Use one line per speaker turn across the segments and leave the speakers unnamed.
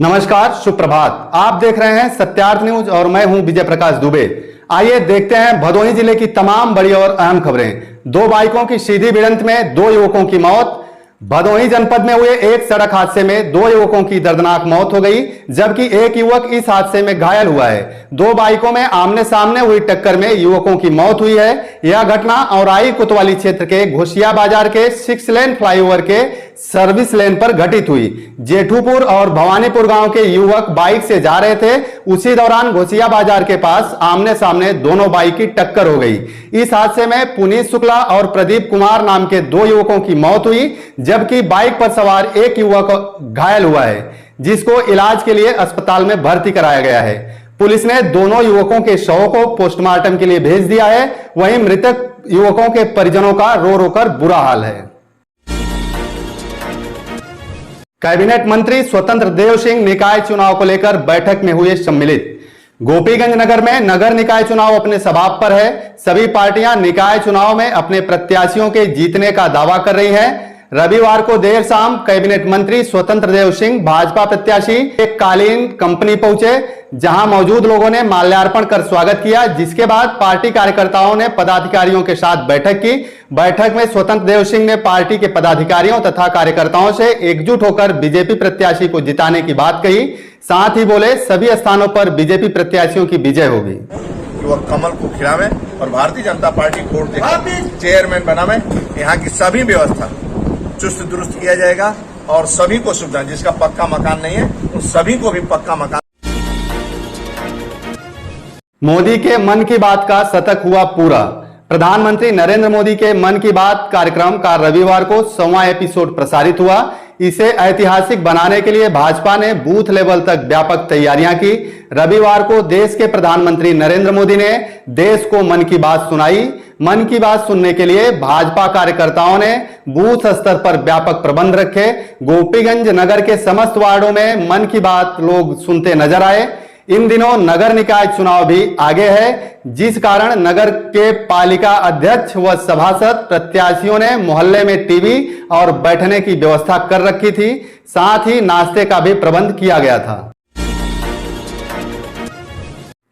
नमस्कार, सुप्रभात। आप देख रहे हैं सत्यार्थ न्यूज और मैं हूं विजय प्रकाश दुबे। आइए देखते हैं भदोही जिले की तमाम बड़ी और अहम खबरें। दो बाइकों की सीधी भिड़ंत में दो युवकों की मौत। भदोही जनपद में हुए एक सड़क हादसे में दो युवकों की दर्दनाक मौत हो गई, जबकि एक युवक इस हादसे में घायल हुआ है। दो बाइकों में आमने सामने हुई टक्कर में युवकों की मौत हुई है। यह घटना औराई कोतवाली क्षेत्र के घोसिया बाजार के 6 लेन फ्लाईओवर के सर्विस लेन पर घटित हुई। जेठूपुर और भवानीपुर गांव के युवक बाइक से जा रहे थे। उसी दौरान घोसिया बाजार के पास आमने सामने दोनों बाइक की टक्कर हो गई। इस हादसे में पुनीत शुक्ला और प्रदीप कुमार नाम के दो युवकों की मौत हुई, जबकि बाइक पर सवार एक युवक घायल हुआ है, जिसको इलाज के लिए अस्पताल में भर्ती कराया गया है। पुलिस ने दोनों युवकों के शवों को पोस्टमार्टम के लिए भेज दिया है। वहीं मृतक युवकों के परिजनों का रो रो कर बुरा हाल है। कैबिनेट मंत्री स्वतंत्र देव सिंह निकाय चुनाव को लेकर बैठक में हुए सम्मिलित। गोपीगंज नगर में नगर निकाय चुनाव अपने समाप्त पर है। सभी पार्टियां निकाय चुनाव में अपने प्रत्याशियों के जीतने का दावा कर रही हैं। रविवार को देर शाम कैबिनेट मंत्री स्वतंत्र देव सिंह भाजपा प्रत्याशी एक कालीन कंपनी पहुंचे, जहां मौजूद लोगों ने माल्यार्पण कर स्वागत किया, जिसके बाद पार्टी कार्यकर्ताओं ने पदाधिकारियों के साथ बैठक की। बैठक में स्वतंत्र देव सिंह ने पार्टी के पदाधिकारियों तथा कार्यकर्ताओं से एकजुट होकर बीजेपी प्रत्याशी को जिताने की बात कही। साथ ही बोले, सभी स्थानों पर बीजेपी प्रत्याशियों की विजय होगी।
वह कमल को खिलावे और भारतीय जनता पार्टी कोर्ट देकर चेयरमैन बनावे। यहाँ की सभी व्यवस्था चुस्त दुरुस्त किया जाएगा और सभी को सुविधा, जिसका पक्का मकान नहीं है उन सभी को भी पक्का मकान।
मोदी के मन की बात का शतक हुआ पूरा। प्रधानमंत्री नरेंद्र मोदी के मन की बात कार्यक्रम का रविवार को 100वां एपिसोड प्रसारित हुआ। इसे ऐतिहासिक बनाने के लिए भाजपा ने बूथ लेवल तक व्यापक तैयारियां की। रविवार को देश के प्रधानमंत्री नरेंद्र मोदी ने देश को मन की बात सुनाई। मन की बात सुनने के लिए भाजपा कार्यकर्ताओं ने बूथ स्तर पर व्यापक प्रबंध रखे। गोपीगंज नगर के समस्त वार्डों में मन की बात लोग सुनते नजर आए। इन दिनों नगर निकाय चुनाव भी आगे है, जिस कारण नगर के पालिका अध्यक्ष व सभासद प्रत्याशियों ने मोहल्ले में टीवी और बैठने की व्यवस्था कर रखी थी। साथ ही नाश्ते का भी प्रबंध किया गया था।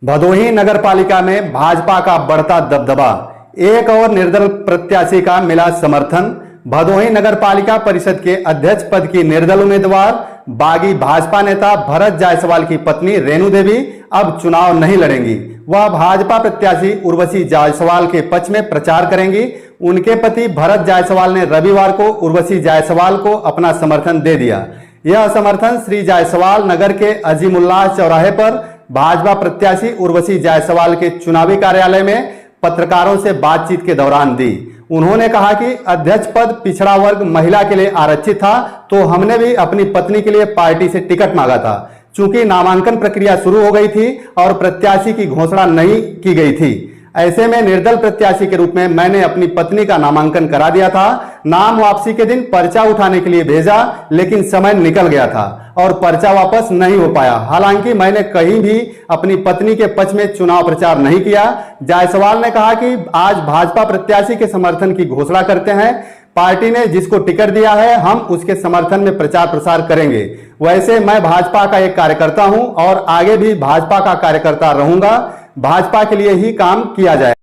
भदोही नगर पालिका में भाजपा का बढ़ता दबदबा, एक और निर्दल प्रत्याशी का मिला समर्थन। भदोही नगर पालिका परिषद के अध्यक्ष पद की निर्दल उम्मीदवार बागी भाजपा नेता भरत जायसवाल की पत्नी रेणु देवी अब चुनाव नहीं लड़ेंगी। वह भाजपा प्रत्याशी उर्वशी जायसवाल के पक्ष में प्रचार करेंगी। उनके पति भरत जायसवाल ने रविवार को उर्वशी जायसवाल को अपना समर्थन दे दिया। यह समर्थन श्री जायसवाल नगर के अजीमुल्लाह चौराहे पर भाजपा प्रत्याशी उर्वशी जायसवाल के चुनावी कार्यालय में पत्रकारों से बातचीत के दौरान दी। उन्होंने कहा कि अध्यक्ष पद पिछड़ा वर्ग महिला के लिए आरक्षित था, तो हमने भी अपनी पत्नी के लिए पार्टी से टिकट मांगा था। चूंकि नामांकन प्रक्रिया शुरू हो गई थी और प्रत्याशी की घोषणा नहीं की गई थी, ऐसे में निर्दल प्रत्याशी के रूप में मैंने अपनी पत्नी का नामांकन करा दिया था। नाम वापसी के दिन पर्चा उठाने के लिए भेजा, लेकिन समय निकल गया था और पर्चा वापस नहीं हो पाया। हालांकि मैंने कहीं भी अपनी पत्नी के पक्ष में चुनाव प्रचार नहीं किया। जायसवाल ने कहा कि आज भाजपा प्रत्याशी के समर्थन की घोषणा करते हैं। पार्टी ने जिसको टिकट दिया है, हम उसके समर्थन में प्रचार प्रसार करेंगे। वैसे मैं भाजपा का एक कार्यकर्ता हूं और आगे भी भाजपा का कार्यकर्ता रहूंगा। भाजपा के लिए ही काम किया जाए।